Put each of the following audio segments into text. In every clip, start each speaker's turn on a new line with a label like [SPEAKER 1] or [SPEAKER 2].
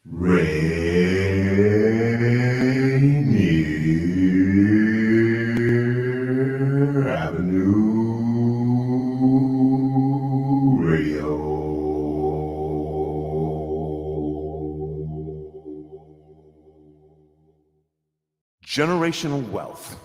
[SPEAKER 1] Rainier Avenue Radio.
[SPEAKER 2] Generational wealth.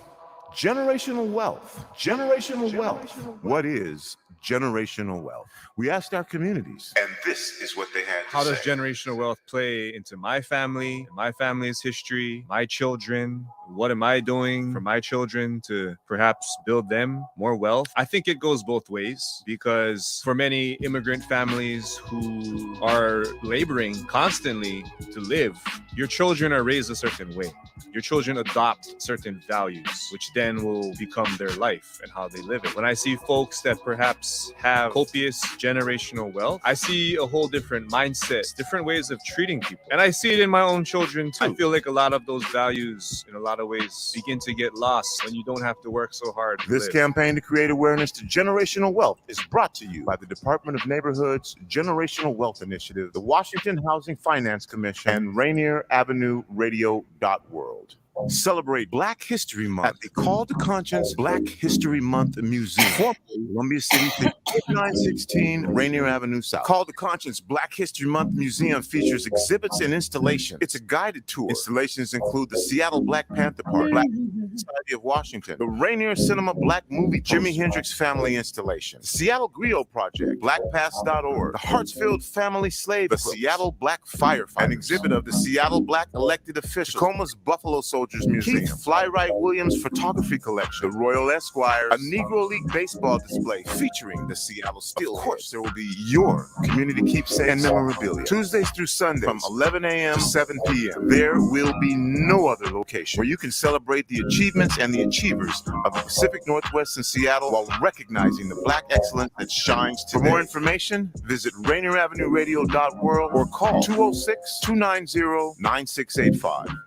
[SPEAKER 2] Generational wealth. Generational wealth. What is generational wealth? We asked our communities, and this is what they had to say.
[SPEAKER 3] How does generational wealth play into my family, my family's history, my children? What am I doing for my children to perhaps build them more wealth? I think it goes both ways, because for many immigrant families who are laboring constantly to live, your children are raised a certain way. Your children adopt certain values, which then will become their life and how they live it. When I see folks that perhaps have copious generational wealth, I see a whole different mindset, different ways of treating people. And I see it in my own children too. I feel like a lot of those values, in a lot of ways, begin to get lost when you don't have to work so hard to
[SPEAKER 2] This
[SPEAKER 3] live.
[SPEAKER 2] campaign to create awareness to generational wealth is brought to you by the Department of Neighborhood's Generational Wealth Initiative, the Washington Housing Finance Commission, and Rainier Avenue Radio.World. Celebrate Black History Month at the Call to Conscience Black History Month Museum, formerly Columbia City, 5916 Rainier Avenue South. Call to Conscience Black History Month Museum features exhibits and installations. It's a guided tour. Installations include the Seattle Black Panther Park, Black Society of Washington, the Rainier Cinema Black Movie, Jimi Hendrix Family Installation, the Seattle Griot Project, BlackPass.org, the Hartsfield Family Slave, the Seattle Black Firefighter, an exhibit of the Seattle Black Elected Officials, Tacoma's Buffalo Soldiers Museum, Keith Flywright Williams Photography Collection, the Royal Esquires, a Negro League baseball display featuring the Seattle Steelheads. Of course, there will be your community keepsakes and memorabilia. Tuesdays through Sundays from 11 a.m. to 7 p.m. There will be no other location where you can celebrate the achievements and the achievers of the Pacific Northwest and Seattle while recognizing the Black excellence that shines today. For more information, visit RainierAvenueRadio.World or call 206-290-9685.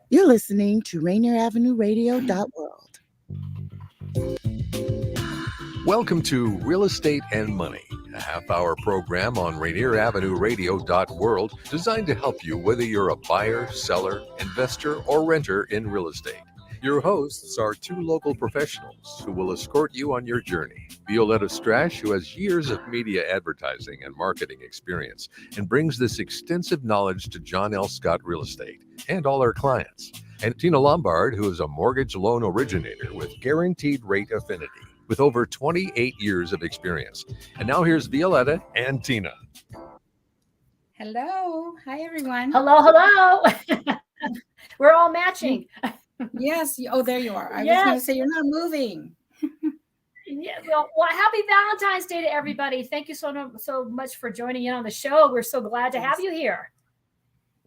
[SPEAKER 4] You're listening to Rainier Avenue Radio.World.
[SPEAKER 5] Welcome to Real Estate and Money, a half-hour program on Rainier Avenue Radio.World designed to help you whether you're a buyer, seller, investor, or renter in real estate. Your hosts are two local professionals who will escort you on your journey. Violeta Strash, who has years of media advertising and marketing experience and brings this extensive knowledge to John L. Scott Real Estate and all our clients. And Tina Lombard, who is a mortgage loan originator with guaranteed rate affinity with over 28 years of experience. And now here's Violeta and Tina.
[SPEAKER 6] Hello. Hi, everyone.
[SPEAKER 7] Hello. We're all matching.
[SPEAKER 6] Yes. Oh, there you are. I was going to say, you're not moving.
[SPEAKER 7] Yeah, well, happy Valentine's Day to everybody. Thank you so much for joining in on the show. We're so glad to have you here.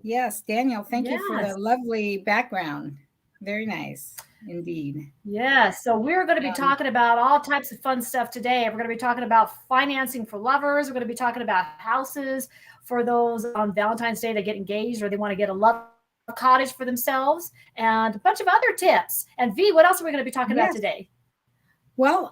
[SPEAKER 6] Yes, Daniel, thank you for the lovely background. Very nice, indeed.
[SPEAKER 7] Yeah, so we're going to be talking about all types of fun stuff today. We're going to be talking about financing for lovers. We're going to be talking about houses for those on Valentine's Day that get engaged or they want to get a love cottage for themselves, and a bunch of other tips. And V, what else are we going to be talking about today?
[SPEAKER 6] Well,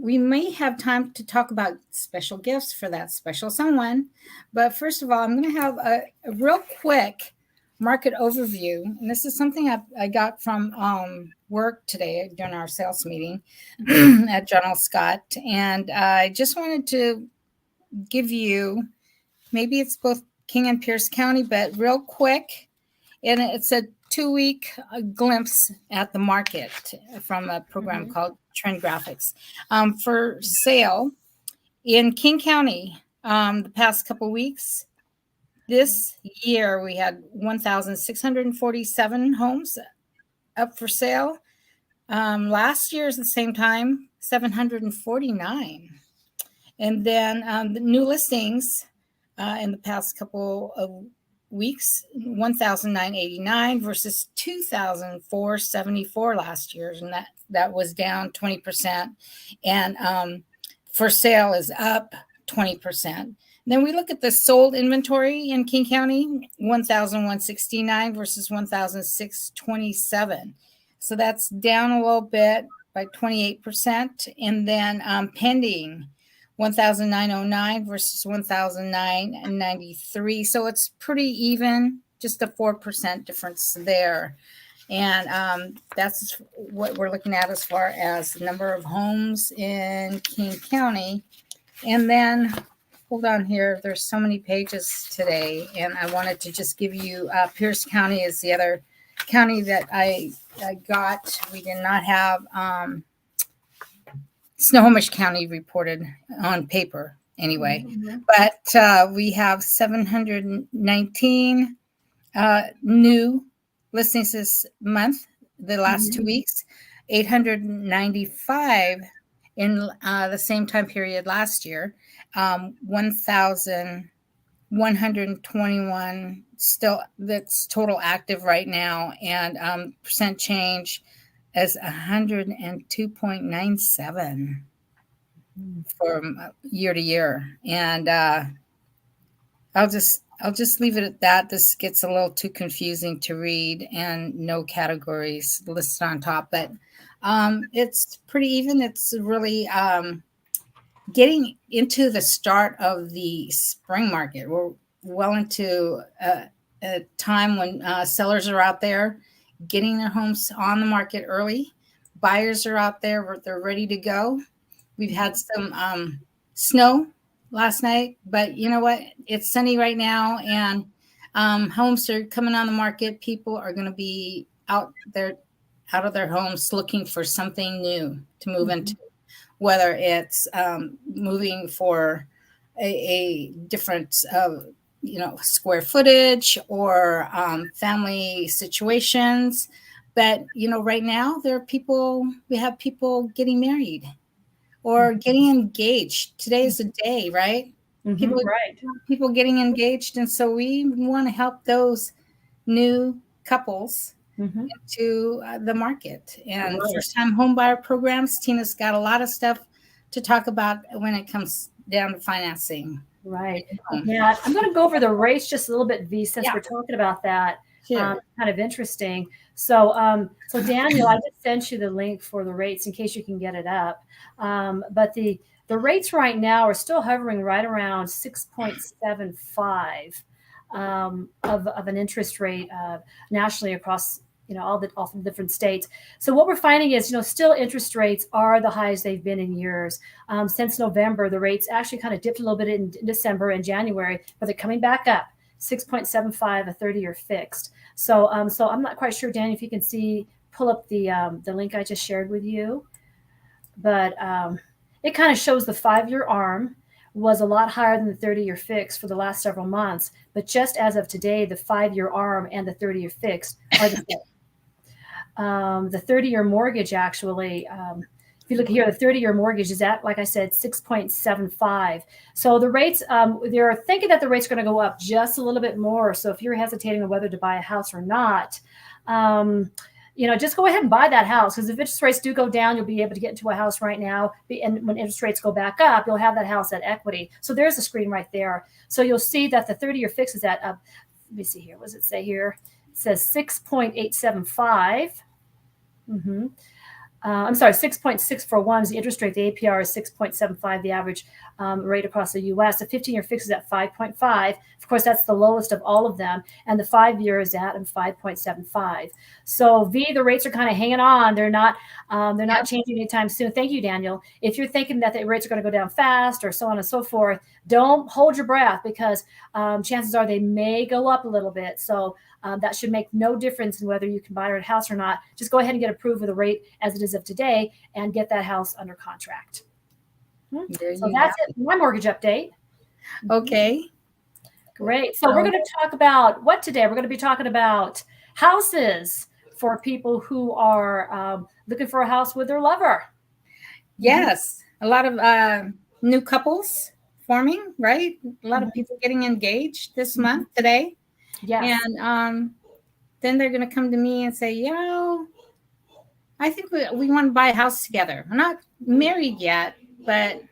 [SPEAKER 6] we may have time to talk about special gifts for that special someone. But first of all, I'm going to have a real quick market overview. And this is something I got from work today during our sales meeting at John L. Scott. And I just wanted to give you, maybe it's both King and Pierce County, but real quick. And it's a 2-week glimpse at the market from a program called Trend Graphics. For sale in King County, the past couple weeks, this year we had 1,647 homes up for sale. Last year at the same time, 749. And then the new listings in the past couple of weeks, 1,989 versus 2,474 last year, and that was down 20%. And for sale is up 20%. Then we look at the sold inventory in King County, 1,169 versus 1,627. So that's down a little bit by 28%. And then pending 1,909 versus 1,993. So it's pretty even, just a 4% difference there. And that's what we're looking at as far as the number of homes in King County. And then, hold on here, there's so many pages today, and I wanted to just give you Pierce County is the other county that I got. We did not have Snohomish County reported on paper anyway, but we have 719 new listings this month, the last 2 weeks, 895 in the same time period last year, 1,121 still that's total active right now, and percent change is 102.97 from year to year. And I'll just leave it at that. This gets a little too confusing to read, and no categories listed on top, but it's pretty even. It's really getting into the start of the spring market. We're well into a time when sellers are out there getting their homes on the market early. Buyers are out there, they're ready to go. We've had some snow last night, but you know what? It's sunny right now, and homes are coming on the market. People are going to be out of their homes looking for something new to move into, whether it's moving for a different square footage or family situations. But right now we have people getting married or getting engaged. Today is the day, right? People getting engaged, and so we want to help those new couples into the market. And first-time home buyer programs, Tina's got a lot of stuff to talk about when it comes down to financing.
[SPEAKER 7] Right. Yeah, I'm going to go over the rates just a little bit, V, since we're talking about that.
[SPEAKER 6] Sure.
[SPEAKER 7] Kind of interesting. So, Daniel, I just sent you the link for the rates in case you can get it up. But the rates right now are still hovering right around 6.75 of an interest rate nationally across all the different states. So what we're finding is still interest rates are the highest they've been in years. Since November, the rates actually kind of dipped a little bit in December and January, but they're coming back up. 6.75 a 30-year fixed. So I'm not quite sure, Dan, if you can pull up the link I just shared with you, but it kind of shows the 5-year ARM was a lot higher than the 30-year fix for the last several months. But just as of today, the 5-year ARM and the 30-year fix are the same. The 30-year mortgage actually, if you look here, the 30-year mortgage is at, like I said, 6.75. So the rates, they're thinking that the rates are going to go up just a little bit more. So if you're hesitating on whether to buy a house or not, just go ahead and buy that house, because if interest rates do go down, you'll be able to get into a house right now. And when interest rates go back up, you'll have that house at equity. So there's the screen right there. So you'll see that the 30-year fix is at, let me see here. What does it say here? It says 6.875. I'm sorry, 6.641 is the interest rate. The APR is 6.75, the average rate across the U.S. The 15-year fix is at 5.5. Of course, that's the lowest of all of them. And the 5-year is at 5.75. So, V, the rates are kind of hanging on. They're not changing anytime soon. Thank you, Daniel. If you're thinking that the rates are going to go down fast or so on and so forth, don't hold your breath, because chances are they may go up a little bit. So that should make no difference in whether you can buy a house or not. Just go ahead and get approved with the rate as it is of today and get that house under contract. So that's it. My mortgage update.
[SPEAKER 6] Okay.
[SPEAKER 7] Great. So we're going to talk about what today? We're going to be talking about houses for people who are looking for a house with their lover.
[SPEAKER 6] Yes. A lot of new couples forming, right? A lot of people getting engaged this month today.
[SPEAKER 7] Yes.
[SPEAKER 6] And then they're going to come to me and say, I think we want to buy a house together. We're not married yet, but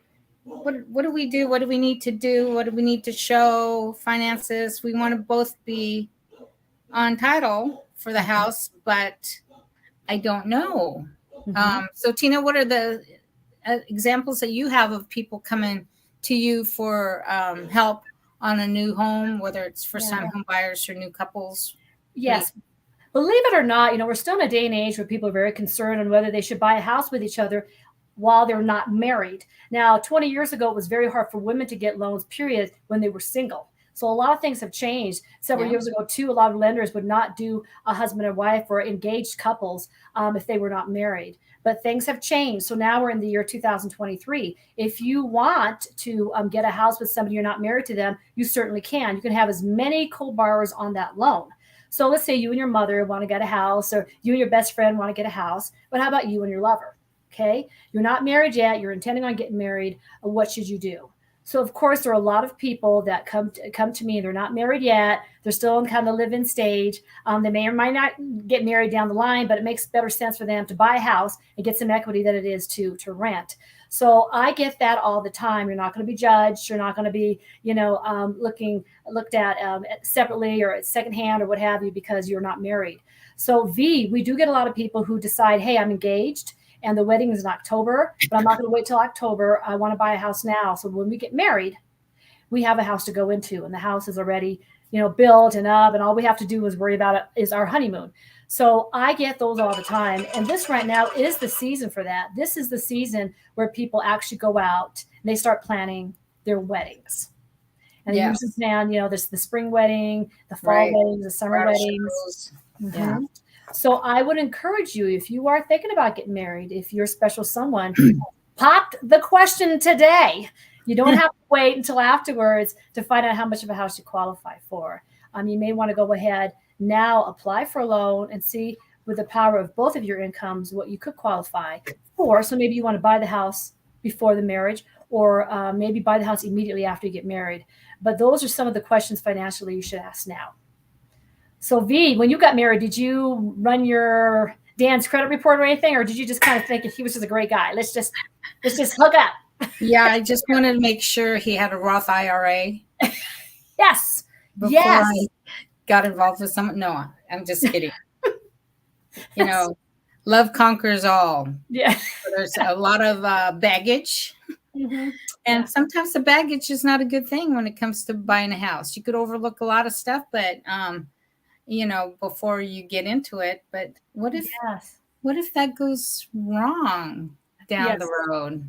[SPEAKER 6] what do we do? What do we need to do? What do we need to show? Finances. We want to both be on title for the house, but I don't know. So Tina, what are the examples that you have of people coming to you for help on a new home, whether it's first-time home buyers or new couples?
[SPEAKER 7] Yes. Believe it or not, we're still in a day and age where people are very concerned on whether they should buy a house with each other while they're not married. Now, 20 years ago, it was very hard for women to get loans, period, when they were single. So a lot of things have changed. Several years ago, too, a lot of lenders would not do a husband and wife or engaged couples if they were not married. But things have changed. So now we're in the year 2023. If you want to get a house with somebody you're not married to them, you certainly can. You can have as many co-borrowers on that loan. So let's say you and your mother want to get a house, or you and your best friend want to get a house. But how about you and your lover? Okay. You're not married yet. You're intending on getting married. What should you do? So, of course, there are a lot of people that come to me. They're not married yet. They're still in kind of the live-in stage. They may or might not get married down the line, but it makes better sense for them to buy a house and get some equity than it is to rent. So I get that all the time. You're not going to be judged. You're not going to be, looked at separately or secondhand or what have you because you're not married. So we do get a lot of people who decide, hey, I'm engaged and the wedding is in October, but I'm not going to wait till October. I want to buy a house now. So when we get married, we have a house to go into, and the house is already, built and up, and all we have to do is worry about it is our honeymoon. So I get those all the time. And this right now is the season for that. This is the season where people actually go out and they start planning their weddings. And they usually plan, there's the spring wedding, the fall weddings, the summer weddings.
[SPEAKER 6] Yeah.
[SPEAKER 7] So I would encourage you, if you are thinking about getting married, if you're a special someone, pop the question today. You don't have to wait until afterwards to find out how much of a house you qualify for. You may want to go ahead now, apply for a loan and see with the power of both of your incomes what you could qualify for. So maybe you want to buy the house before the marriage, or maybe buy the house immediately after you get married. But those are some of the questions financially you should ask now. So when you got married, did you run your Dan's credit report or anything, or did you just kind of think he was just a great guy? Let's just hook up.
[SPEAKER 6] Yeah, I just wanted to make sure he had a Roth IRA.
[SPEAKER 7] Yes.
[SPEAKER 6] Before I got involved with someone. No, I'm just kidding. Love conquers all.
[SPEAKER 7] Yeah.
[SPEAKER 6] There's a lot of baggage. Mm-hmm. And sometimes the baggage is not a good thing when it comes to buying a house. You could overlook a lot of stuff, but before you get into it. But what if that goes wrong down the road?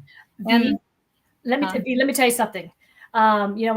[SPEAKER 6] And
[SPEAKER 7] let me tell you something. When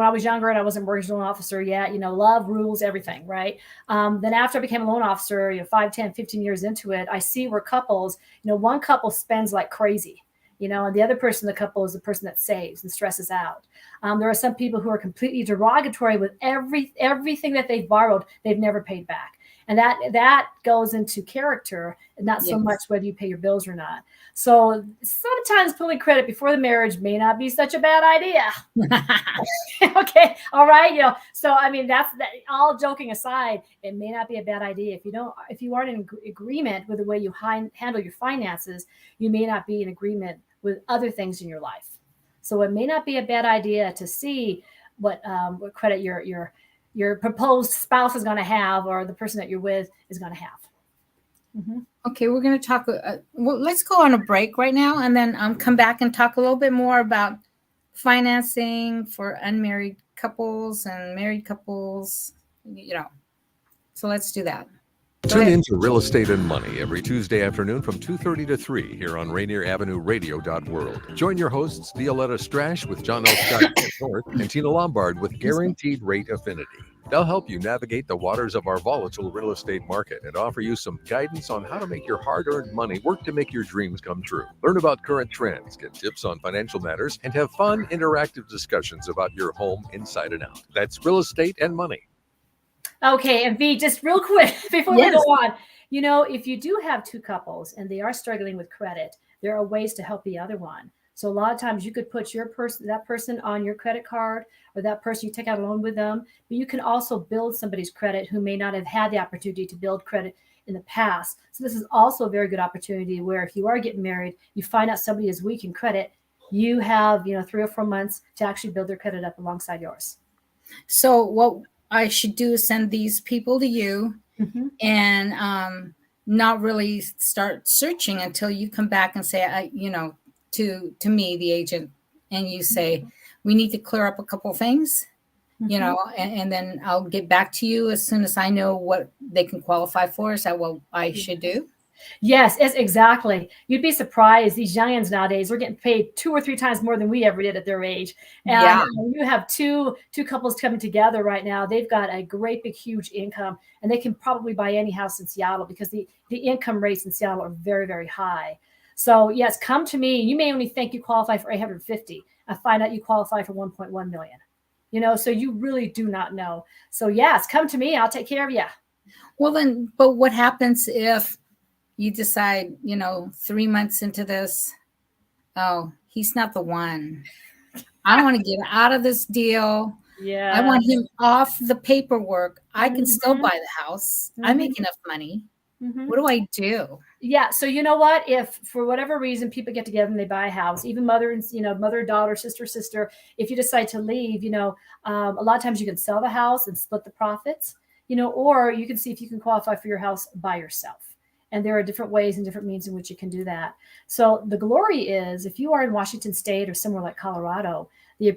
[SPEAKER 7] I was younger and I wasn't a mortgage loan officer yet, love rules everything, right? Then after I became a loan officer, 5, 10, 15 years into it, I see where couples, one couple spends like crazy, and the other person in the couple is the person that saves and stresses out. There are some people who are completely derogatory with everything that they've borrowed, they've never paid back. And that goes into character and not so much whether you pay your bills or not. So sometimes pulling credit before the marriage may not be such a bad idea. Okay. All right. So, that's all joking aside, it may not be a bad idea. If you aren't in agreement with the way you handle your finances, you may not be in agreement with other things in your life. So it may not be a bad idea to see what credit your proposed spouse is going to have, or the person that you're with is going to have. Mm-hmm.
[SPEAKER 6] Okay, we're going to talk. Let's go on a break right now, and then come back and talk a little bit more about financing for unmarried couples and married couples. So let's do that.
[SPEAKER 5] Tune in to Real Estate and Money every Tuesday afternoon from 2:30 to 3 here on Rainier Avenue Radio.world. Join your hosts Violeta Strash with John L. Scott North and Tina Lombard with Guaranteed Rate Affinity. They'll help you navigate the waters of our volatile real estate market and offer you some guidance on how to make your hard-earned money work to make your dreams come true. Learn about current trends, get tips on financial matters, and have fun, interactive discussions about your home inside and out. That's Real Estate and Money.
[SPEAKER 7] Okay, and V, just real quick before we go on, if you do have two couples and they are struggling with credit, there are ways to help the other one. So a lot of times you could put that person on your credit card, or that person, you take out a loan with them, but you can also build somebody's credit who may not have had the opportunity to build credit in the past. So this is also a very good opportunity where if you are getting married, you find out somebody is weak in credit, you have, 3 or 4 months to actually build their credit up alongside yours.
[SPEAKER 6] So what I should do is send these people to you and not really start searching until you come back and say, to me, the agent, and you say, we need to clear up a couple things, you know, and then I'll get back to you as soon as I know what they can qualify for. Is that what I should do?
[SPEAKER 7] Yes, exactly. You'd be surprised. These youngins nowadays are getting paid 2 or 3 times more than we ever did at their age. And
[SPEAKER 6] Yeah.
[SPEAKER 7] you have two couples coming together right now. They've got a great big huge income, and they can probably buy any house in Seattle because the income rates in Seattle are very, very high. So yes, come to me. You may only think you qualify for 850. I find out you qualify for 1.1 million. You know, so you really do not know. So yes, come to me. I'll take care of you.
[SPEAKER 6] Well, then, but what happens if you decide, you know, 3 months into this, oh, he's not the one. I want to get out of this deal.
[SPEAKER 7] Yeah.
[SPEAKER 6] I want him off the paperwork. I can still buy the house. I make enough money. What do I do?
[SPEAKER 7] Yeah. So you know what? If for whatever reason people get together and they buy a house, even mother and mother, daughter, sister, if you decide to leave, you know, a lot of times you can sell the house and split the profits, you know, or you can see if you can qualify for your house by yourself. And there are different ways and different means in which you can do that. So the glory is if you are in Washington State or somewhere like Colorado, the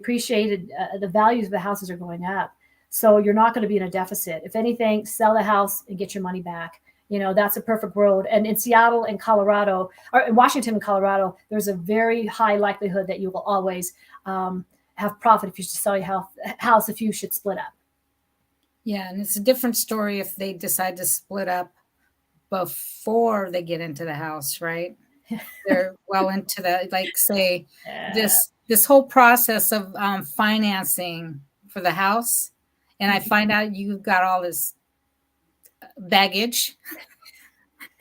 [SPEAKER 7] values of the houses are going up. So you're not going to be in a deficit. If anything, sell the house and get your money back. You know, that's a perfect world. And in Seattle and Colorado, or in Washington and Colorado, there's a very high likelihood that you will always have profit if you should sell your house if you should split up.
[SPEAKER 6] Yeah. And it's a different story if they decide to split up before they get into the house, right? They're well into the, like, say, this whole process of financing for the house. And I find out you've got all this baggage,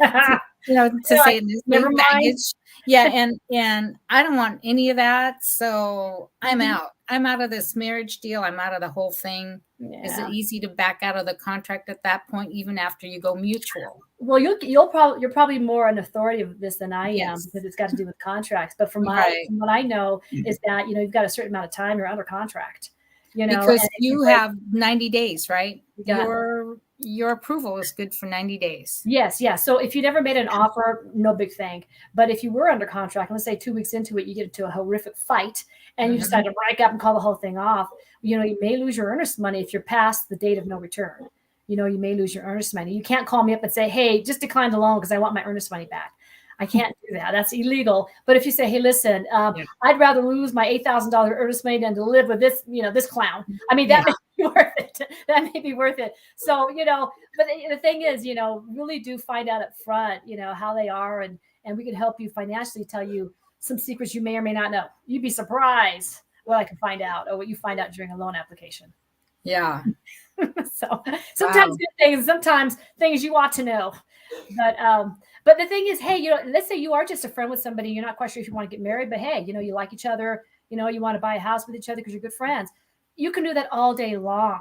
[SPEAKER 6] you know, to say this
[SPEAKER 7] never mind.
[SPEAKER 6] baggage. Yeah. And I don't want any of that. So I'm out. I'm out of this marriage deal. I'm out of the whole thing.
[SPEAKER 7] Yeah.
[SPEAKER 6] Is it easy to back out of the contract at that point, even after you go mutual?
[SPEAKER 7] Well, you're probably more an authority of this than I am because it's got to do with contracts. But from what I know is that, you know, you've got a certain amount of time you're under contract, you know,
[SPEAKER 6] because you have 90 days, right?
[SPEAKER 7] Yeah.
[SPEAKER 6] Your approval is good for 90 days.
[SPEAKER 7] Yes. Yeah. So if you never made an offer, no big thing. But if you were under contract, let's say 2 weeks into it, you get into a horrific fight and you decide to break up and call the whole thing off, you know, you may lose your earnest money if you're past the date of no return. You know, you may lose your earnest money. You can't call me up and say, hey, just decline the loan because I want my earnest money back. I can't do that. That's illegal. But if you say, hey, listen, I'd rather lose my $8,000 earnest money than to live with this, you know, this clown. I mean, that may be worth it. That may be worth it. So, you know, but the thing is, you know, really do find out up front, you know, how they are. And we can help you financially, tell you some secrets you may or may not know. You'd be surprised what I can find out or what you find out during a loan application.
[SPEAKER 6] Yeah.
[SPEAKER 7] So sometimes good things, sometimes things you ought to know. But the thing is, hey, you know, let's say you are just a friend with somebody. You're not quite sure if you want to get married, but hey, you know, you like each other. You know, you want to buy a house with each other because you're good friends. You can do that all day long.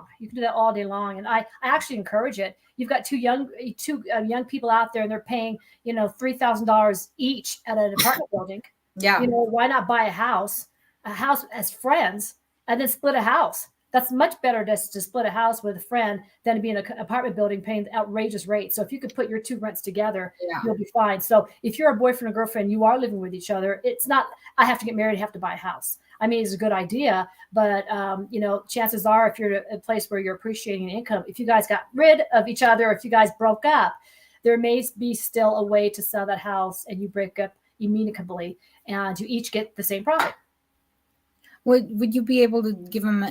[SPEAKER 7] And I actually encourage it. You've got two young people out there and they're paying, you know, $3,000 each at an apartment building.
[SPEAKER 6] Yeah.
[SPEAKER 7] You know, why not buy a house as friends and then split a house? That's much better to split a house with a friend than to be in an apartment building paying outrageous rates. So if you could put your two rents together, you'll be fine. So if you're a boyfriend or girlfriend, you are living with each other. It's not, I have to get married, I have to buy a house. I mean, it's a good idea, but you know, chances are if you're at a place where you're appreciating income, if you guys got rid of each other, if you guys broke up, there may be still a way to sell that house and you break up amicably and you each get the same profit.
[SPEAKER 6] Would you be able to get them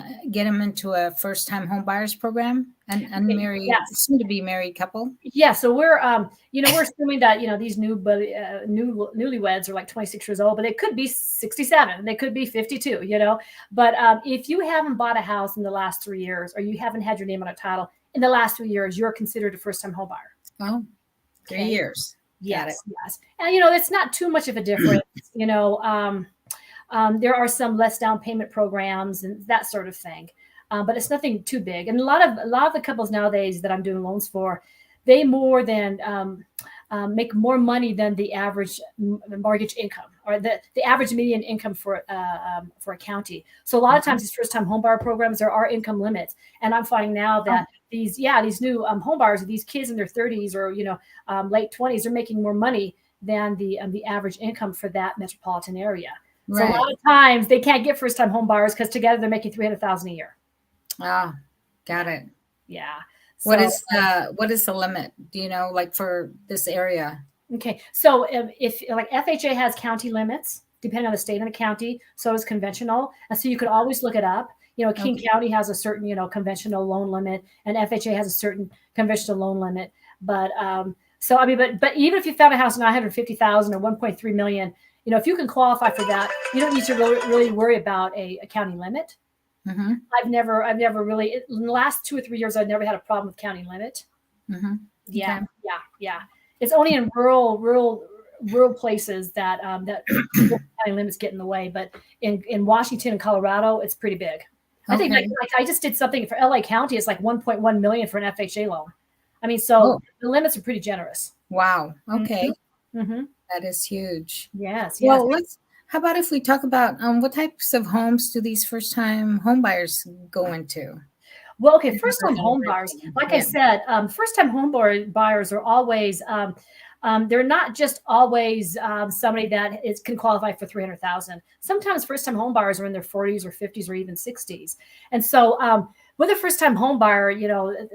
[SPEAKER 6] into a first-time home buyers program and unmarried, soon to be married couple? Yeah. So we're, you know, we're assuming that, you know, these newlyweds are like 26 years old, but they could be 67, they could be 52, you know, but if you haven't bought a house in the last 3 years, or you haven't had your name on a title in the last 3 years, you're considered a first-time home buyer. Oh, 3 years.
[SPEAKER 7] Yes. And, you know, it's not too much of a difference, you know, there are some less down payment programs and that sort of thing, but it's nothing too big. And a lot of the couples nowadays that I'm doing loans for, they more than make more money than the average mortgage income or the average median income for a county. So a lot of times these first time homebuyer programs, there are income limits, and I'm finding now that these new homebuyers, these kids in their 30s or you know late 20s, are making more money than the average income for that metropolitan area. So a lot of times they can't get first time home buyers because together they're making $300,000 a year.
[SPEAKER 6] Ah, got it.
[SPEAKER 7] Yeah.
[SPEAKER 6] What is the limit? Do you know, like for this area?
[SPEAKER 7] Okay. So if like FHA has county limits, depending on the state and the county, so does conventional. And so you could always look it up. King County has a certain, conventional loan limit, and FHA has a certain conventional loan limit. But but even if you found a house $950,000 or $1.3 million, if you can qualify for that, you don't need to really worry about a county limit.
[SPEAKER 6] Mm-hmm.
[SPEAKER 7] I've never really, in the last 2 or 3 years, I've never had a problem with county limit.
[SPEAKER 6] Mm-hmm.
[SPEAKER 7] Yeah. Okay. Yeah. It's only in rural places that county limits get in the way. But in Washington and Colorado, it's pretty big. I think like I just did something for LA County. It's like $1.1 million for an FHA loan. I mean, so the limits are pretty generous.
[SPEAKER 6] Wow. Okay.
[SPEAKER 7] Mm-hmm.
[SPEAKER 6] That is huge.
[SPEAKER 7] Yes.
[SPEAKER 6] Well, how about if we talk about what types of homes do these first-time home buyers go into?
[SPEAKER 7] Well, okay, first-time home buyers, like I said, first-time home buyers are always, they're not just always somebody that can qualify for $300,000. Sometimes first-time home buyers are in their 40s or 50s or even 60s. And so with a first-time home buyer,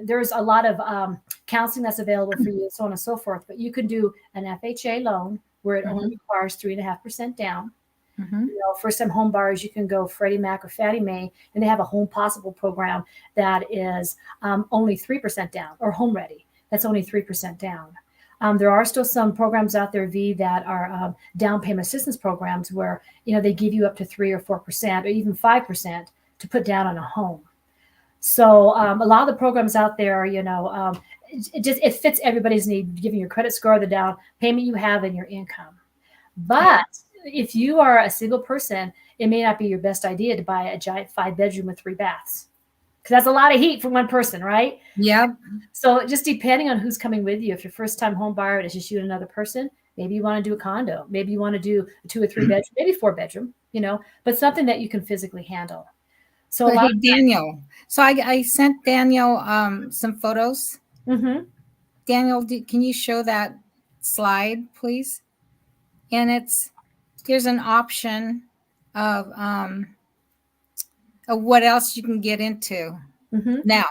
[SPEAKER 7] there's a lot of counseling that's available for you, so on and so forth. But you can do an FHA loan where it only requires 3.5% down.
[SPEAKER 6] Mm-hmm.
[SPEAKER 7] First-time home buyers, you can go Freddie Mac or Fannie Mae, and they have a Home Possible program that is only 3% down, or Home Ready. That's only 3% down. There are still some programs out there, that are down payment assistance programs where, they give you up to 3 or 4% or even 5% to put down on a home. So a lot of the programs out there, it fits everybody's need, giving your credit score, the down payment you have, and your income. But if you are a single person, it may not be your best idea to buy a giant 5-bedroom with 3 baths. Because that's a lot of heat for one person, right?
[SPEAKER 6] Yep. So
[SPEAKER 7] just depending on who's coming with you, if you're first-time home buyer and it's just you and another person, maybe you want to do a condo. Maybe you want to do a 2 or 3 bedroom, maybe 4-bedroom, but something that you can physically handle. So
[SPEAKER 6] Daniel. So I sent Daniel some photos.
[SPEAKER 7] Mm-hmm.
[SPEAKER 6] Daniel, can you show that slide, please? And there's an option of what else you can get into now.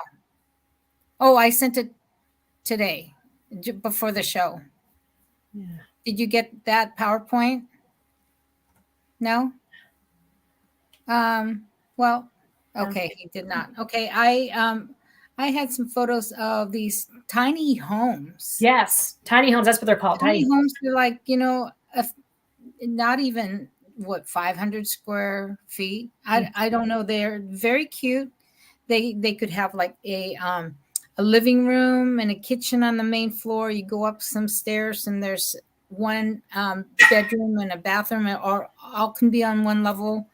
[SPEAKER 6] Oh, I sent it today before the show. Yeah. Did you get that PowerPoint? No? Well, okay, he did not. Okay, I had some photos of these tiny homes.
[SPEAKER 7] Yes, tiny homes. That's what they're called.
[SPEAKER 6] Tiny homes. They're like, not even 500 square feet. I don't know. They're very cute. They could have like a living room and a kitchen on the main floor. You go up some stairs and there's one bedroom and a bathroom, or all can be on one level.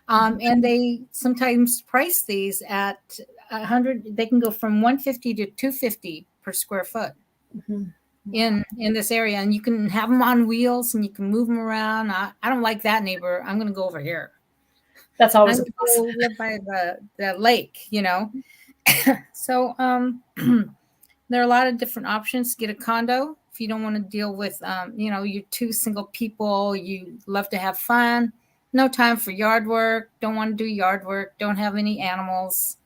[SPEAKER 6] And they sometimes price these at $100. They can go from $150 to $250 per square foot. Mm-hmm. in this area, and you can have them on wheels and you can move them around. I don't like that neighbor. I'm going to go over here.
[SPEAKER 7] That's always
[SPEAKER 6] I'm going to live by the lake, So there are a lot of different options to get a condo if you don't want to deal with, you're 2 single people. You love to have fun. No time for yard work. Don't want to do yard work. Don't have any animals.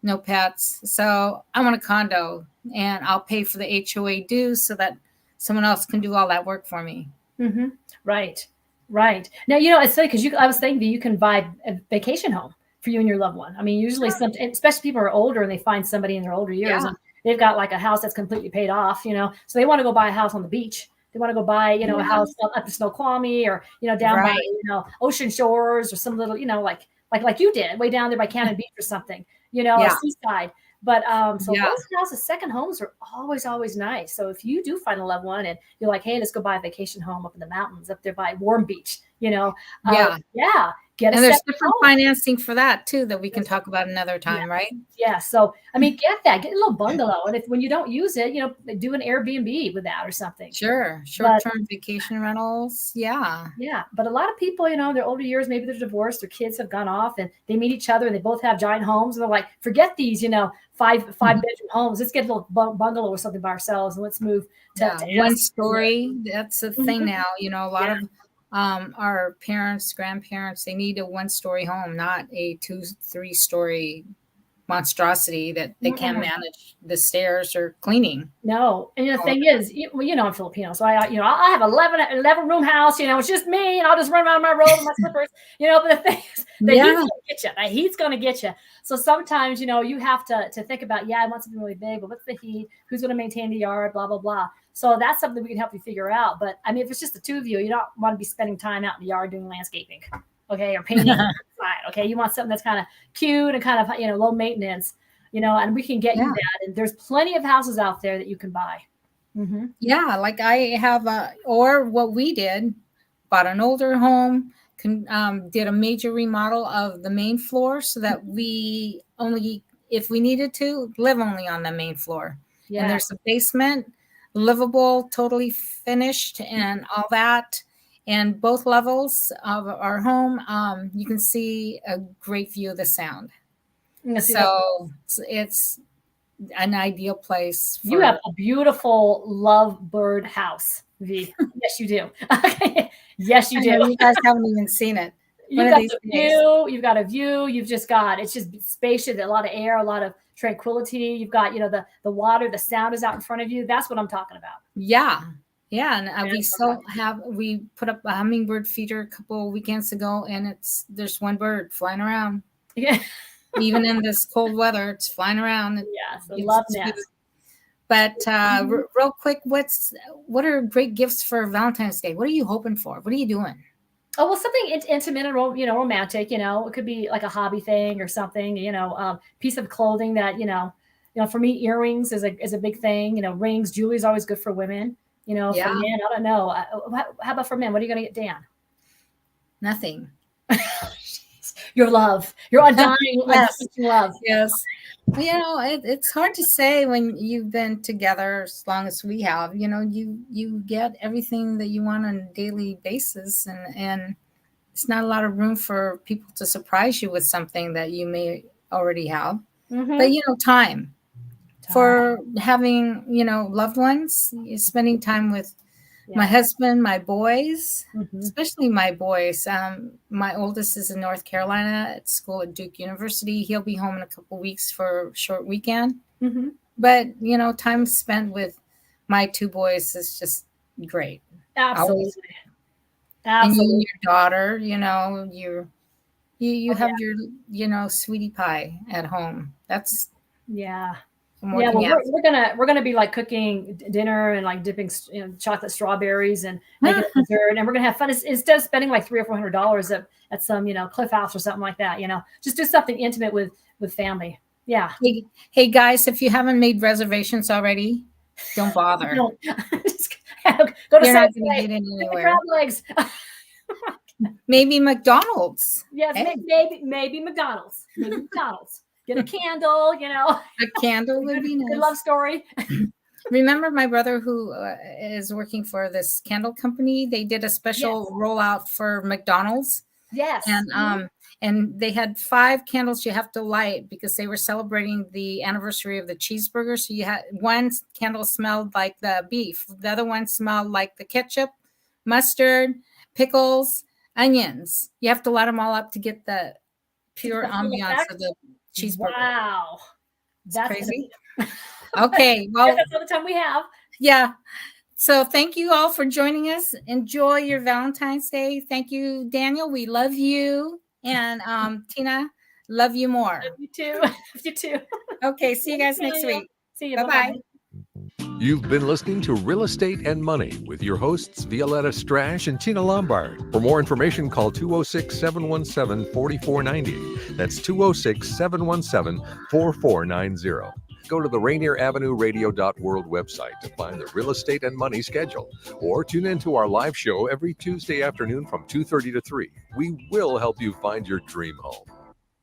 [SPEAKER 6] No pets. So I want a condo, and I'll pay for the HOA dues so that someone else can do all that work for me.
[SPEAKER 7] Mm-hmm. Right. Now, it's funny because I was thinking that you can buy a vacation home for you and your loved one. I mean, usually especially people are older and they find somebody in their older years and they've got like a house that's completely paid off, so they want to go buy a house on the beach. They want to go buy, a house up in Snoqualmie or, down by, Ocean Shores or some little, like you did way down there by Cannon Beach or something. Or seaside. But those houses, second homes are always, always nice. So if you do find a loved one and you're like, hey, let's go buy a vacation home up in the mountains up there by Warm Beach, get a
[SPEAKER 6] and there's different financing for that too that we can talk about another time, right?
[SPEAKER 7] Yeah. So I mean, get a little bungalow, and when you don't use it, do an Airbnb with that or something.
[SPEAKER 6] Sure. Short-term vacation rentals. Yeah.
[SPEAKER 7] But a lot of people, their older years, maybe they're divorced, their kids have gone off, and they meet each other, and they both have giant homes, and they're like, forget these, 5-bedroom homes. Let's get a little bungalow or something by ourselves, and let's move to
[SPEAKER 6] 1 story. That's a thing now. A our parents, grandparents, they need a 1-story home, not a 2-3 story monstrosity that they can't manage the stairs or cleaning.
[SPEAKER 7] No. And the thing is, I'm Filipino. So I have 11 room house, it's just me and I'll just run around my robe in my slippers, but the thing is, the heat's going to get you. The heat's going to get you. So sometimes, you have to think about, I want something really big, but what's the heat? Who's going to maintain the yard? Blah, blah, blah. So that's something we can help you figure out. But I mean, if it's just the two of you, you don't want to be spending time out in the yard doing landscaping. Okay. Or painting. Okay. You want something that's kind of cute and kind of, low maintenance, and we can get you that. And there's plenty of houses out there that you can buy. Mm-hmm.
[SPEAKER 6] Yeah. Like I have, or what we did, bought an older home, did a major remodel of the main floor so that we only, if we needed to, live only on the main floor. Yeah. And there's a basement, livable, totally finished and all that. And both levels of our home, you can see a great view of the sound. So it's an ideal place.
[SPEAKER 7] You have a beautiful Lombard house, V. Yes, you do. Yes, you do.
[SPEAKER 6] You guys haven't even seen it.
[SPEAKER 7] You've got a view. You've got a view. It's just spacious, a lot of air, a lot of tranquility. You've got, the water, the sound is out in front of you. That's what I'm talking about.
[SPEAKER 6] Yeah. Yeah, and we put up a hummingbird feeder a couple of weekends ago, and there's one bird flying around. Yeah, even in this cold weather, it's flying around.
[SPEAKER 7] Yes, I love that.
[SPEAKER 6] But real quick, what are great gifts for Valentine's Day? What are you hoping for? What are you doing?
[SPEAKER 7] Oh, well, something intimate and romantic. It could be like a hobby thing or something. Piece of clothing that for me, earrings is a big thing. Rings, jewelry is always good for women. For men, I don't know. How about for men? What are you going to get Dan?
[SPEAKER 6] Nothing.
[SPEAKER 7] Your love. Your undying love.
[SPEAKER 6] Yes. It's hard to say when you've been together as long as we have. You get everything that you want on a daily basis, and it's not a lot of room for people to surprise you with something that you may already have. Mm-hmm. But time. For having, loved ones, spending time with my husband, my boys, especially my boys. My oldest is in North Carolina at school at Duke University. He'll be home in a couple of weeks for a short weekend. Mm-hmm. But, time spent with my two boys is just great.
[SPEAKER 7] Absolutely.
[SPEAKER 6] And you and your daughter, you have your, sweetie pie at home. That's
[SPEAKER 7] we're gonna be like cooking dinner and like dipping chocolate strawberries and making dessert, and we're gonna have fun. Instead of spending like $300 or $400 at some Cliff House or something like that, just do something intimate with family. Yeah.
[SPEAKER 6] Hey guys, if you haven't made reservations already, don't bother.
[SPEAKER 7] Just go to Subway. Get the crab legs.
[SPEAKER 6] Maybe McDonald's.
[SPEAKER 7] Yes, maybe McDonald's. Maybe McDonald's. Get a candle, A
[SPEAKER 6] candle would be nice.
[SPEAKER 7] Good love story.
[SPEAKER 6] Remember my brother who is working for this candle company? They did a special rollout for McDonald's.
[SPEAKER 7] Yes.
[SPEAKER 6] And they had 5 candles you have to light because they were celebrating the anniversary of the cheeseburger. So you had one candle smelled like the beef. The other one smelled like the ketchup, mustard, pickles, onions. You have to light them all up to get the pure ambiance of the cheeseburger.
[SPEAKER 7] Wow.
[SPEAKER 6] That's crazy. Okay. Well,
[SPEAKER 7] that's all the time we have.
[SPEAKER 6] Yeah. So thank you all for joining us. Enjoy your Valentine's Day. Thank you, Daniel. We love you. And Tina, love you more.
[SPEAKER 7] Love you too. Love you too.
[SPEAKER 6] Okay. See you guys next week.
[SPEAKER 7] See you.
[SPEAKER 6] Bye-bye.
[SPEAKER 5] You've been listening to Real Estate and Money with your hosts, Violeta Strash and Tina Lombard. For more information, call 206-717-4490. That's 206-717-4490. Go to the Rainier Avenue Radio.world website to find the Real Estate and Money schedule, or tune in to our live show every Tuesday afternoon from 2:30 to 3. We will help you find your dream home.